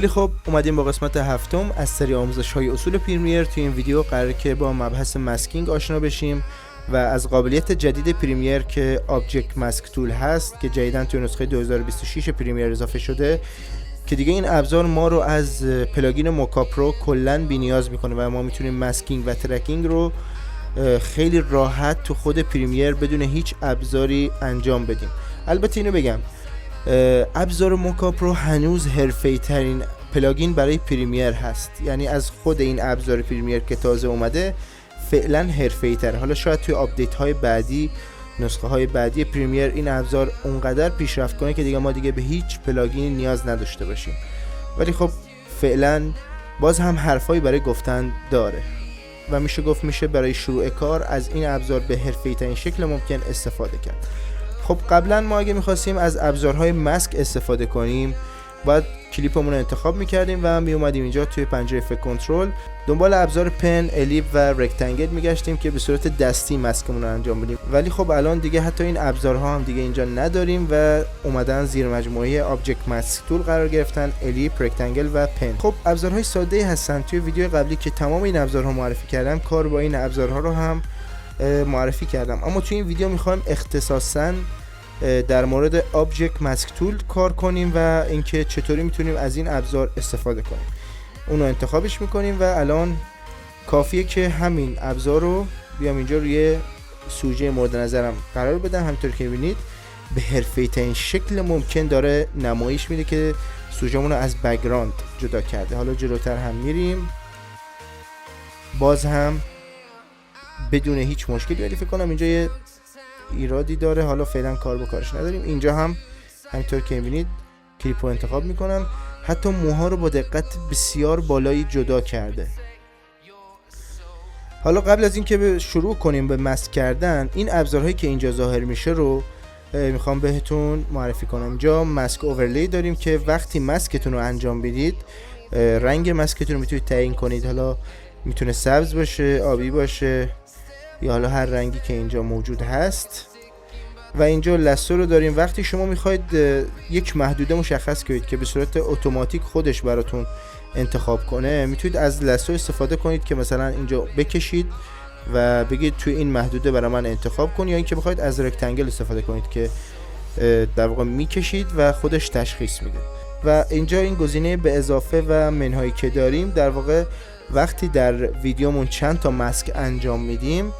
خیلی خوب، اومدیم با قسمت هفتم از سری آموزش های اصول پریمیر. توی این ویدیو قراره که با مبحث ماسکینگ آشنا بشیم و از قابلیت جدید پریمیر که آبجکت ماسک تول هست که جدیداً توی نسخه 2026 پریمیر اضافه شده که دیگه این ابزار ما رو از پلاگین موکا پرو کلاً بی‌نیاز میکنه و ما میتونیم ماسکینگ و ترکینگ رو خیلی راحت تو خود پریمیر بدون هیچ ابزاری انجام بدیم. البته اینو بگم، ابزار موکا پرو هنوز حرفه‌ای ترین پلاگین برای پریمیر هست، یعنی از خود این ابزار پریمیر که تازه اومده فعلا حرفه‌ای تره. حالا شاید توی آپدیت های بعدی، نسخه های بعدی پریمیر این ابزار اونقدر پیشرفت کنه که دیگه ما دیگه به هیچ پلاگینی نیاز نداشته باشیم، ولی خب فعلا باز هم حرفایی برای گفتن داره و میشه برای شروع کار از این ابزار به حرفه‌ای ترین شکل ممکن استفاده کرد. خب قبلا ما اگه میخواستیم از ابزارهای ماسک استفاده کنیم باید کلیپمون رو انتخاب میکردیم و میومدیم اینجا توی پنجره افکت کنترل دنبال ابزار پن، الیپ و رکتانگل میگشتیم که به صورت دستی ماسکمون رو انجام بدیم، ولی خب الان دیگه حتی این ابزارها هم دیگه اینجا نداریم و اومدن زیر مجموعه آبجکت ماسک تول قرار گرفتن، الیپ، رکتانگل و پن. خب ابزارهای ساده هستن. توی ویدیو قبلی که تمام این ابزارها معرفی کردم کار با این ابزارها رو هم معرفی کردم، اما توی این ویدیو میخوایم اختصاصاً در مورد آبجکت ماسک تول کار کنیم و اینکه چطوری میتونیم از این ابزار استفاده کنیم. اونو انتخابش میکنیم و الان کافیه که همین ابزار رو بیام اینجا روی سوژه مورد نظرم قرار بدم. همینطور که میبینید به حرفه‌ای ترین شکل ممکن داره نمایش میده که سوژه‌مون رو از بک‌گراند جدا کرده. حالا جلوتر هم میریم، باز هم بدون هیچ مشکلی، ولی فکر کنم اینجا یه ایرادی داره. حالا فعلا کار با کارش نداریم. اینجا هم همینطور که میبینید کلیپ رو انتخاب میکنم، حتی موها رو با دقت بسیار بالایی جدا کرده. حالا قبل از اینکه شروع کنیم به ماسک کردن، این ابزارهایی که اینجا ظاهر میشه رو میخوام بهتون معرفی کنم. اینجا ماسک اورلی داریم که وقتی ماسکتون رو انجام بدید رنگ ماسکتون رو میتونید تعیین کنید. حالا میتونه سبز باشه، آبی باشه، یا حالا هر رنگی که اینجا موجود هست. و اینجا لسو رو داریم. وقتی شما میخواید یک محدوده مشخص کنید که به صورت اتوماتیک خودش براتون انتخاب کنه، میتونید از لسو استفاده کنید که مثلا اینجا بکشید و بگید توی این محدوده برای من انتخاب کن، یا اینکه بخواید از رکتانگل استفاده کنید که در واقع میکشید و خودش تشخیص میده. و اینجا این گزینه به اضافه و منهایی که داریم، در واقع وقتی در ویدیومون چند تا ماسک انجام میدیم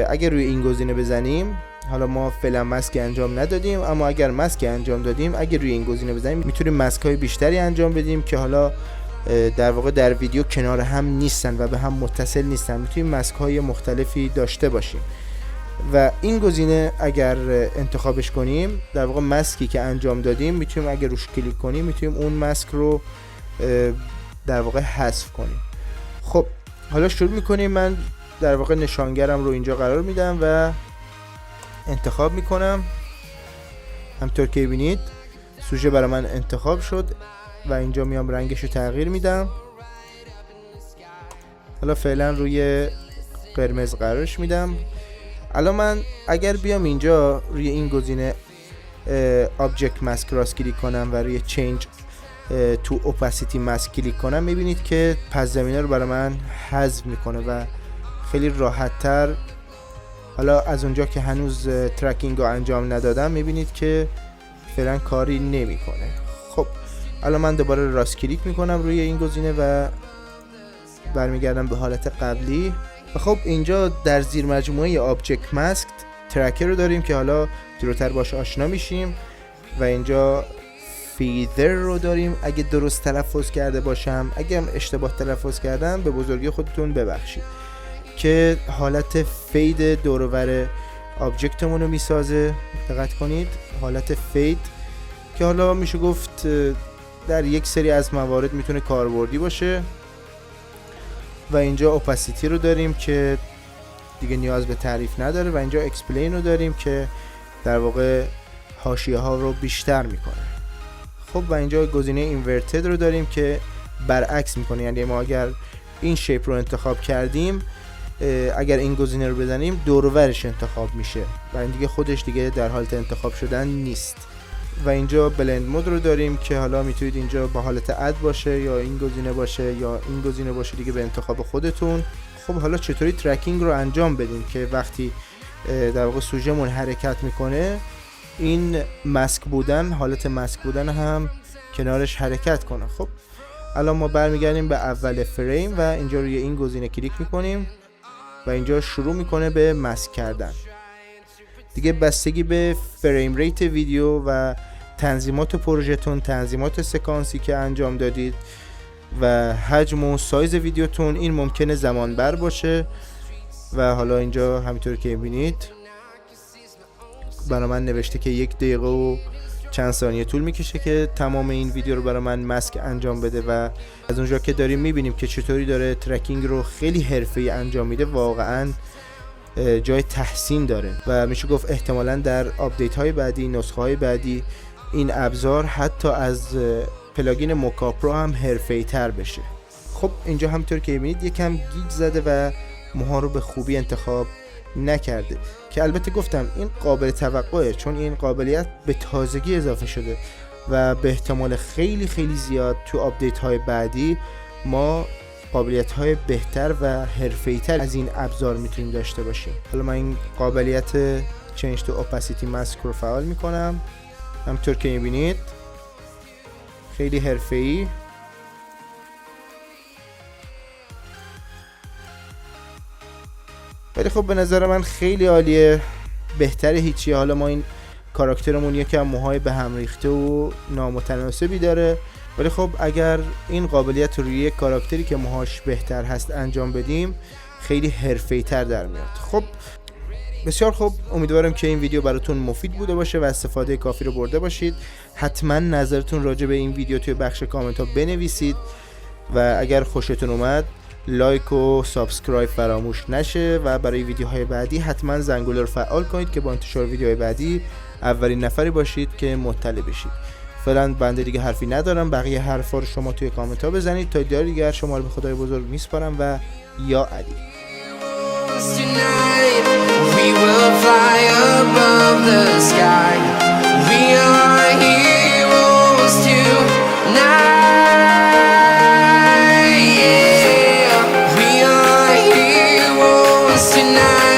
اگر روی این گزینه بزنیم، حالا ما فعلا ماسک انجام ندادیم، اما اگر ماسک انجام دادیم اگر روی این گزینه بزنیم میتونیم ماسک های بیشتری انجام بدیم که حالا در واقع در ویدیو کنار هم نیستن و به هم متصل نیستن. میتونیم ماسک های مختلفی داشته باشیم و این گزینه اگر انتخابش کنیم، در واقع ماسکی که انجام دادیم میتونیم اگر روش کلیک کنیم میتونیم اون ماسک رو در واقع حذف کنیم. خب حالا شروع میکنیم. من در واقع نشانگرم رو اینجا قرار میدم و انتخاب میکنم. همطور که ببینید سوژه برای من انتخاب شد و اینجا میام رنگش رو تغییر میدم. حالا فعلا روی قرمز قرارش میدم. الان من اگر بیام اینجا روی این گزینه آبجکت ماسک راست کلیک کنم و روی چینج تو اپاسیتی ماسک کلیک کنم، میبینید که پس زمینه رو برای من حذف میکنه و خیلی راحت تر. حالا از اونجا که هنوز ترکینگ رو انجام ندادم میبینید که فعلا کاری نمیکنه. خب الان من دوباره راست کلیک میکنم روی این گزینه و برمیگردم به حالت قبلی. و خب اینجا در زیر مجموعه آبجکت ماسک ترکر رو داریم که حالا جلوتر باش آشنا میشیم و اینجا فیدر رو داریم. اگه درست تلفظ کرده باشم، اگه هم اشتباه تلفظ کردم به بزرگی خودتون ببخشید، که حالت فید دورور آبجکتمون رو میسازه. دقت کنید حالت فید که حالا میشه گفت در یک سری از موارد میتونه کاربردی باشه. و اینجا اپاسیتی رو داریم که دیگه نیاز به تعریف نداره و اینجا اکسپلین رو داریم که در واقع حاشیه ها رو بیشتر میکنه. خب و اینجا گزینه اینورتد رو داریم که برعکس میکنه، یعنی ما اگر این شیپ رو انتخاب کردیم اگر این گزینه رو بزنیم دور و برش انتخاب میشه و این دیگه خودش دیگه در حالت انتخاب شدن نیست. و اینجا بلند مود رو داریم که حالا میتونید اینجا با حالت اد باشه یا این گزینه باشه یا این گزینه باشه، دیگه به انتخاب خودتون. خب حالا چطوری ترکینگ رو انجام بدیم که وقتی در واقع سوژه‌مون حرکت میکنه این ماسک بودن، حالت ماسک بودن هم کنارش حرکت کنه. خب الان ما برمیگردیم به اول فریم و اینجا روی این گزینه کلیک میکنیم و اینجا شروع میکنه به ماسک کردن. دیگه بستگی به فریم ریت ویدیو و تنظیمات پروژهتون، تنظیمات سکانسی که انجام دادید و حجم و سایز ویدیوتون، این ممکنه زمان بر باشه و حالا اینجا همینطور که میبینید برای من نوشته که 1 دقیقه و چند ثانیه طول میکشه که تمام این ویدیو رو برای من ماسک انجام بده و از اونجا که داریم میبینیم که چطوری داره ترکینگ رو خیلی حرفه‌ای انجام میده، واقعا جای تحسین داره و میشه گفت احتمالاً در آپدیت های بعدی، نسخه های بعدی این ابزار حتی از پلاگین موکا پرو هم حرفه‌ای تر بشه. خب اینجا همونطور که میبینید یکم گیج زده و موها رو به خوبی انتخاب نکرده که البته گفتم این قابل توقعه، چون این قابلیت به تازگی اضافه شده و به احتمال خیلی خیلی زیاد تو آپدیت های بعدی ما قابلیت های بهتر و حرفه‌ای تر از این ابزار میتونیم داشته باشیم. حالا من این قابلیت Change to Opacity Mask رو فعال میکنم. همونطور که میبینید خیلی حرفه‌ای ولی خب به نظر من خیلی عالیه، بهتر هیچی. حالا ما این کاراکترمون یکم موهای به هم ریخته و نامتناسبی داره، ولی خب اگر این قابلیت روی یک کاراکتری که موهاش بهتر هست انجام بدیم خیلی حرفه‌ای تر در میاد. خب بسیار خوب، امیدوارم که این ویدیو براتون مفید بوده باشه و استفاده کافی رو برده باشید. حتما نظرتون راجع به این ویدیو توی بخش کامنت ها بنویسید و اگر خوشتون اومد لایک و سابسکرایب فراموش نشه و برای ویدیوهای بعدی حتما زنگوله رو فعال کنید که با انتشار ویدیوهای بعدی اولین نفری باشید که مطلع بشید. فعلا بنده دیگه حرفی ندارم، بقیه حرفا رو شما توی کامنت ها بزنید. تا دیدار دیگر شما رو به خدای بزرگ میسپارم و یا علی. We will fly above the sky. We are heroes tonight. Yeah, we are heroes tonight.